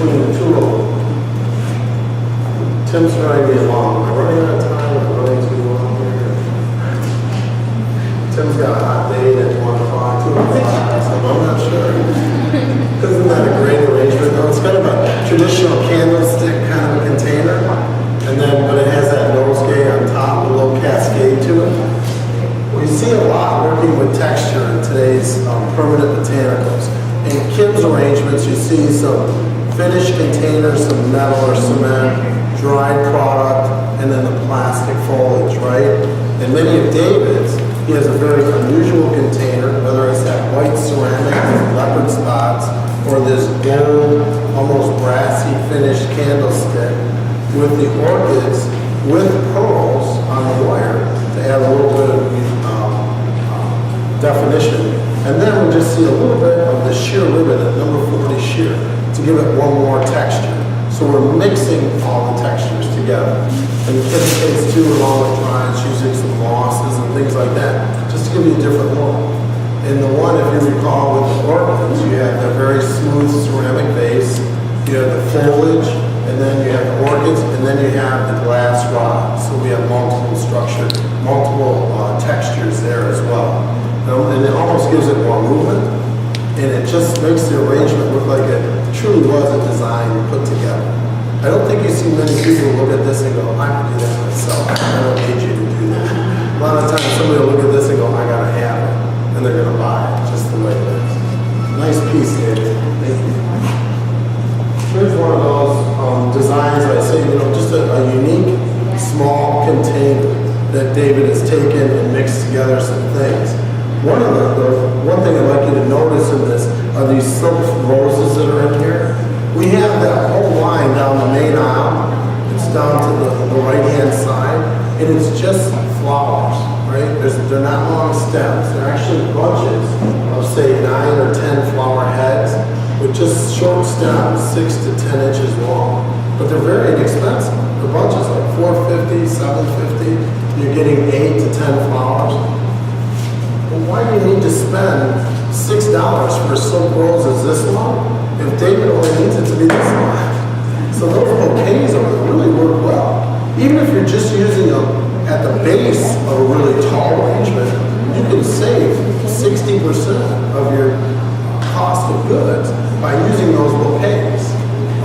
between the two of them. Tim's driving me along. Am I running out of time? Am I running too long here? Tim's got a hot date at 1 o'clock, 2 o'clock, so I'm not sure. Isn't that a great arrangement though? It's kind of a traditional candlestick kind of container, but it has that nosegay on top, a little cascade to it. We see a lot working with texture in today's permanent botanicals. In Kim's arrangements, you see some finished containers, some metal or cement, dried product, and then the plastic foliage, right? In many of David's, he has a very unusual container, whether it's that white ceramic with leopard spots, or this gold, almost brassy finished candlestick with the orchids with pearls on the wire to add a little bit of definition. And then we just see a little bit of the sheer ribbon at number 40 sheer to give it one more texture. So we're mixing all the textures together. And in this case too, along with drines, using some mosses and things like that, just to give you a different look. In the one, if you recall, with the orchids, you have the very smooth ceramic base, you have the foliage, and then you have the orchids, and then you have the glass rod. So we have multiple structure, multiple textures there as well. And it almost gives it more movement, and it just makes the arrangement look like it truly was a design put together. I don't think you see many people look at this and go, I can do that myself. I don't need you to do that. A lot of times somebody will look at this and go, I gotta have it. And they're going to buy it just the way it is. Nice piece, David. Thank you. Here's one of those designs I say, just a unique, small container that David has taken and mixed together some things. One thing I'd like you to notice in this are these silk roses that are in here. We have that whole line down the main aisle. It's down to the right-hand side, and it's just flowers. Right? They're not long stems. They're actually bunches of, say, 9 or 10 flower heads with just short stems, 6 to 10 inches long. But they're very inexpensive. The bunches like $4.50, $7.50. You're getting 8 to 10 flowers. Well, why do you need to spend $6 for silk roses this long if David only needs it to be this long? So those bouquets really work well. Even if you're just using them at the base of a really tall arrangement, you can save 60% of your cost of goods by using those bouquets.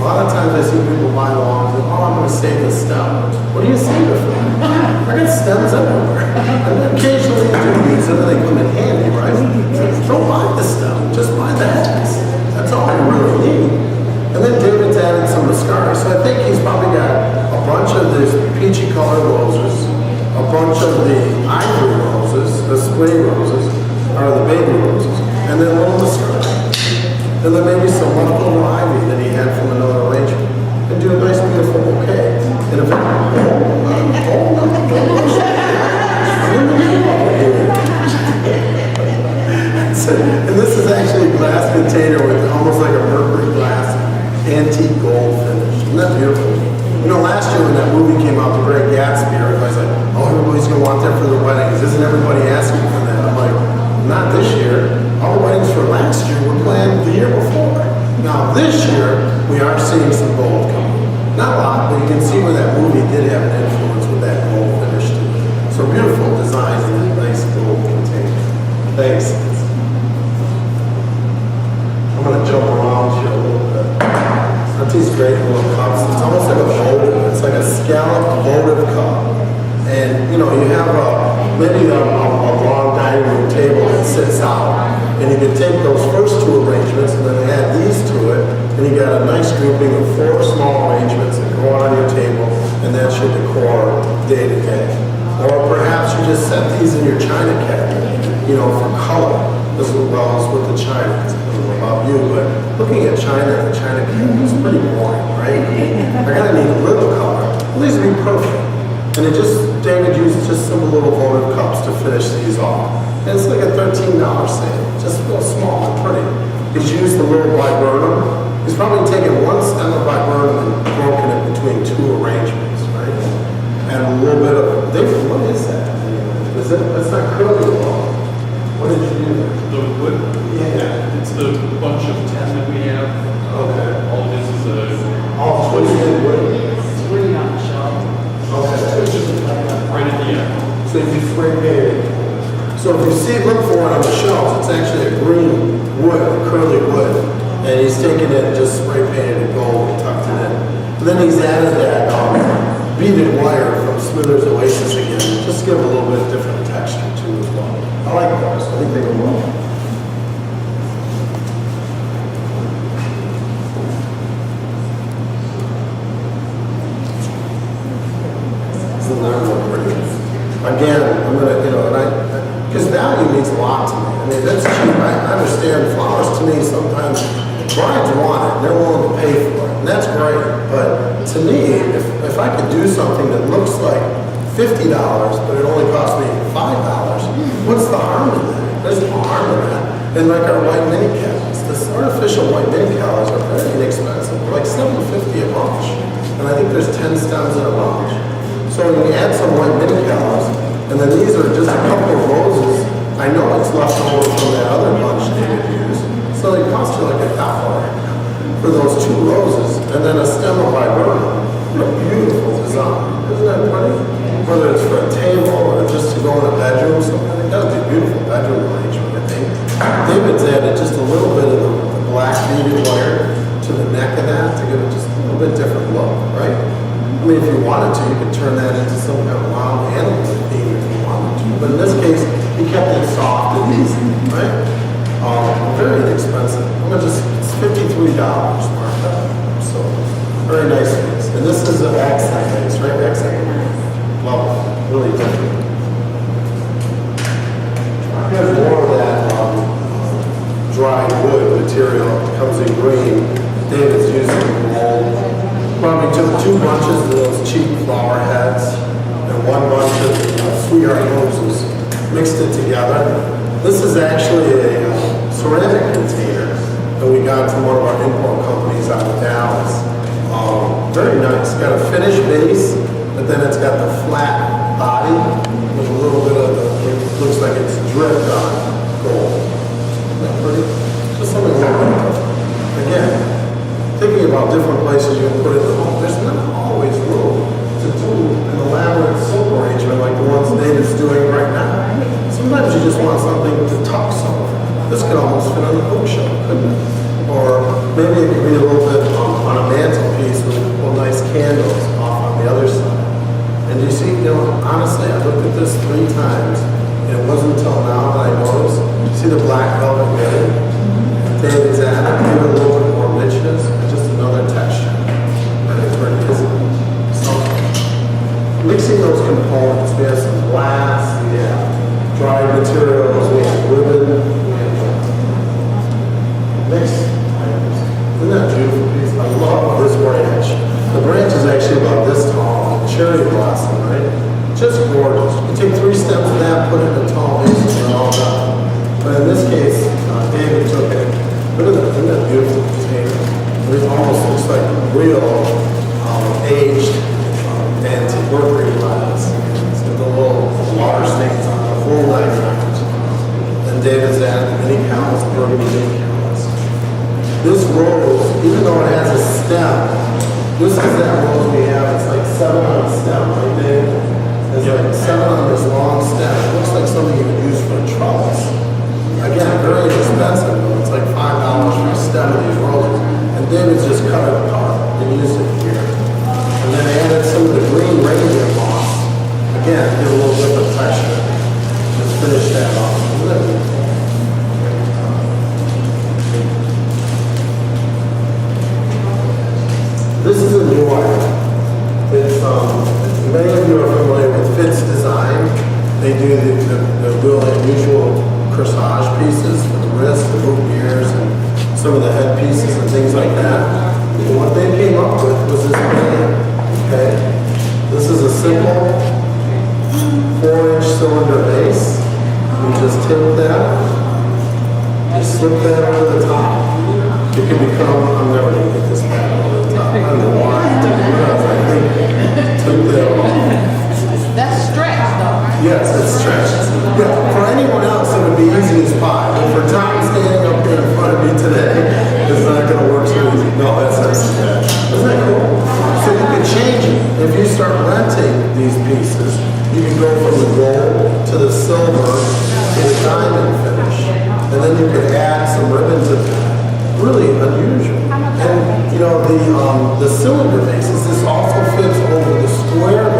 A lot of times I see people buy lawns and, I'm going to save the stem. What do you save it for? I got stems everywhere. And occasionally you do use them and they come in handy, right? So don't buy the stem, just buy the heads. That's all you really need. And then David's added some mascara. So I think he's probably got a bunch of these peachy colored roses, a bunch of the ivory roses, the spray roses, or the baby roses, and then a little mascara. And then maybe some leftover ivy that he had from another arrangement. And do a nice, beautiful bouquet. And if and this is actually a glass container with almost like a mercury glass antique gold finish. Isn't that beautiful? Last year when that movie came out, The Great Gatsby, everybody's like, everybody's going to want that for their weddings. Isn't everybody asking for that? I'm like, not this year. All the weddings for last year were planned the year before. Now this year, we are seeing some gold coming. Not a lot, but you can see where that movie did have an influence with that gold finish to it. So beautiful design in that nice gold container. Thanks. I'm going to jump around here a little bit. Aren't these great little cups? It's almost like a votive. It's like a scalloped votive cup. And, you have maybe a long dining room table that sits out. And you can take those first two arrangements and then add these to it. And you got a nice grouping of 4 small arrangements that go on your table. And that's your decor day to day. Or perhaps you just set these in your china cabinet, for color as well as with the china. About you, but looking at China and the China cabinet is pretty boring, right? I gotta need a little color. At least be perfect. And David used just some little votive cups to finish these off. And it's like a $13 sale, just real small and pretty. He's used the little viburnum. He's probably taken one stem of viburnum and broken it between 2 arrangements, right? And a little bit of, David, what is that? It's not curly at all. What did you do there? The wood? Yeah. It's the bunch of 10 that we have. Okay. All this is a see, look for it on the shelves. It's actually a green wood, curly wood. And he's taken it and just spray painted it gold and tucked it in. And then he's added that beaded wire from Smithers Oasis again, just give a little bit different texture too as well. I like those. I think they go well. Isn't that real pretty? Again, I'm gonna, because value means a lot to me. I mean, that's cheap. I understand flowers to me sometimes. Brides want it, they're willing to pay for it, and that's great. But to me, if I could do something that looks like $50, but it only cost me $5, what's the harm in that? There's no harm in that. And like our white mini cabinets, this artificial white mini cabinets are very inexpensive. They're like $7.50 a bunch, and I think there's 10 stems in a bunch. So when you add some white mini cabinets, and then these are just a couple of roses, I know it's left over from that other bunch David used. So they cost you like $1 for those 2 roses, and then a stem of viburnum. What a beautiful design. Isn't that pretty? Whether it's for a table or just to go in a bedroom, something like that would be a beautiful bedroom arrangement, I think. David's added just a little bit of the black beaded wire to the neck of that to give it just a little bit different look, right? I mean, if you wanted to, you could turn that into some kind of wild animal theme if you wanted to. But in this case, he kept it soft and easy, right? Very inexpensive. It's $53 marked up. So, very nice piece. And this is an accent base, right? Accent. Love it. Really different. Here's more of that dried wood material. It comes in green. David's using gold. Probably took 2 bunches of those cheap flower heads and 1 bunch of sweetheart roses, mixed it together. This is actually a ceramic container that we got from one of our import companies out of Dallas. Very nice. It's got a finished base, but then it's got the flat body with a little bit of it looks like it's dripped on gold. Isn't that pretty? Just something a little bit different. Again, thinking about different places you can put it in the home, there's not always room to do an elaborate silk arrangement like the ones David's doing right now. Sometimes you just want something to tuck somewhere. This could almost fit on the bookshelf, couldn't it? Or maybe it could be a little bit on a mantelpiece with nice candles off on the other side. And you see, honestly, I looked at this 3 times, and it wasn't until now that I noticed. You see the black velvet ribbon? David's added, give it a little bit more richness, and just another texture. Very pretty, isn't it? So, mixing those components, we have some glass, we have dried materials, we have ribbon, we have mixed items. Isn't that a beautiful piece? I love this branch. The branch is actually about this tall, cherry blossom, right? Just gorgeous. You take 3 stems of that, put it in a tall vase, and they're all done. But in this case, David took it. Look at that, isn't that beautiful container? It almost looks like real aged antique mercury glass. It's got the little water stains on the whole 9 yards. And David's added mini cows, burgundy mini cows. This rose, even though it has a stem, this is that rose we have. It's like 7 on a stem, right, Dave? It's like 7 on this long stem. It looks like something you would use for a trellis. Again, very expensive though. It's like $5 for a stem of these roses. And David's just cut it apart and used it here. And then added some of the green reindeer moss. Again, give a little different texture. Just finish that off. This is a new item. It's, many of you are familiar with Fitz Design. They do the real unusual corsage pieces for the wrists, the boutonnieres, and some of the head pieces and things like that. And what they came up with was this band. Okay? This is a simple 4-inch cylinder base. You just tip that. You slip that over the top. It can become, I'm never going to get this back over the top. I don't know why. I think tip that off. That's stretched though, right? Yes, it's stretched. Yeah, for anyone else, it would be easy as pie. But for Tom standing up here in front of me today, it's not going to work so easy. No, that's not so bad. Isn't that cool? So you can change it. If you start renting these pieces, you can go from the gold to the silver to the diamond finish. And then you could add some ribbons in there. Really unusual. And you know, the cylinder bases, this also fits over the square.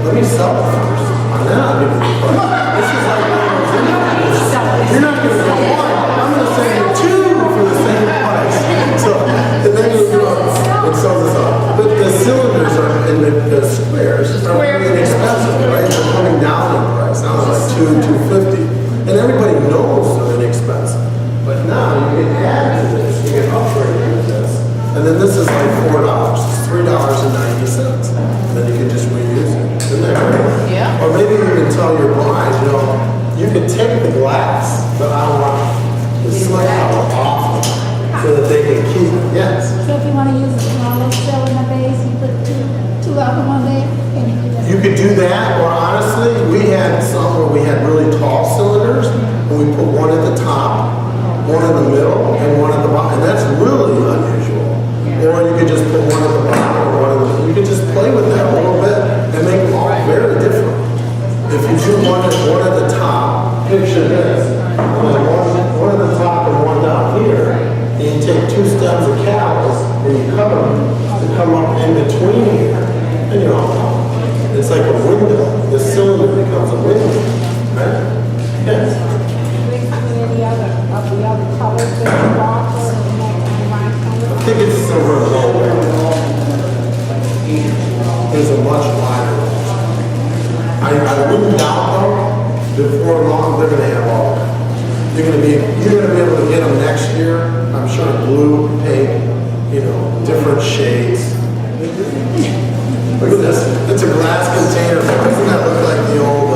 Let me sell it first. And then I'll give you the price. This is like one of those interviews. You're not going to get one. I'm going to send you two for the same price. So, and then you know, it sells us up. But the cylinders are in the squares are really inexpensive, right? They're coming down in price. Now it's like $250. And everybody knows they're inexpensive. But now you can add to this, you can upgrade to this. And then this is like $4. It's $3.90. Then you can just reuse it. Isn't that great? Yeah. Or maybe you can tell your bride, you know, you can take the glass, but I want the slick color off so that they can keep it. Yes. So if you want to use a smaller cylinder base, you put two of them on there, and you can just... You could do that, or honestly, we had some where we had really tall cylinders, and we put one at the top, one in the middle, and one at the bottom, and that's really unusual. Or you could just put one at the bottom, or one at the, you could just play with that a little bit and make them all very different. If you do one at the top, picture this, one at the top and one down here, and you take two stems of cowls and you cut them to come up in between here, and you know, it's like a window. The cylinder becomes a window, right? Yes. Any other of the other colors that you want, or the next one, I think it's silver and gold. There's a much wider. I wouldn't doubt though, before long they're gonna have all of it. You're gonna be able to get them next year. I'm sure blue, pink, you know, different shades. Look at this. It's a glass container. Doesn't that look like the old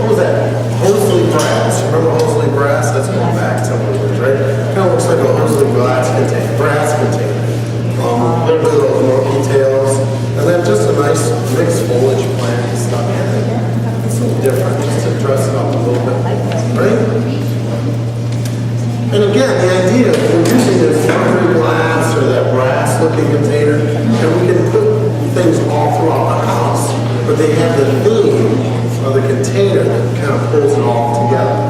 what was that? Hosley brass. Remember Hosley brass? That's going back several years, right? Kind of looks like a Hosley brass container. A little bit of those Nordlie tails. And then just a nice mixed foliage plant and stuff. It's a little different, just to dress it up a little bit. Right? And again, the idea of we're using this mercury glass or that brass looking container, and we can put things all throughout the house, but they have the theme of the container that kind of pulls it all together.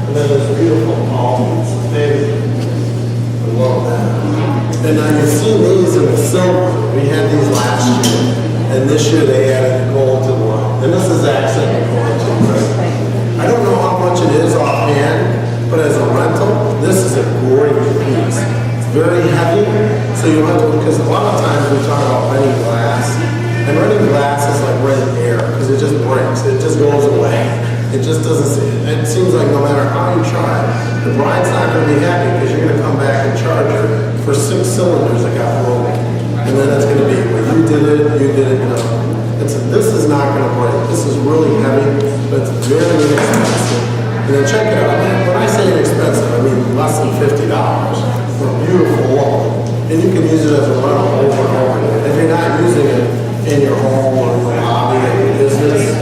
And then this beautiful almonds. I love that. And now you've seen these in the silver. We had these last year. And this year they added gold to the line. And this is accent gold too, right? I don't know how much it is offhand, but as a rental, this is a great piece. It's very heavy, so you have to, because a lot of times we talk about renting glass, and renting glass is like renting air, because it just breaks, it just goes away. It just doesn't, it seems like no matter how you try, the bride's not going to be happy because you're going to come back and charge her for 6 cylinders that got broken. And then it's going to be, well, you did it, no. This is not going to break. This is really heavy, but it's very inexpensive. And then check it out. When I say inexpensive, I mean less than $50 for a beautiful wall. And you can use it as a rental over and over again. If you're not using it in your home or your hobby or your business,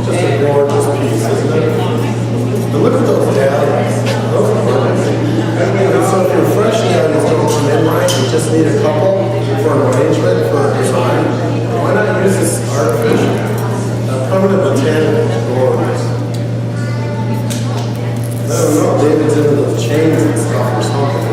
just a gorgeous piece, isn't it? And look at those dahlias. Those are gorgeous. And so if your fresh dahlias don't come in right, you just need a couple for an arrangement, for a design. Why not use this artificial? Permanent botanical is gorgeous. I don't know, David's into those chains and stuff or something.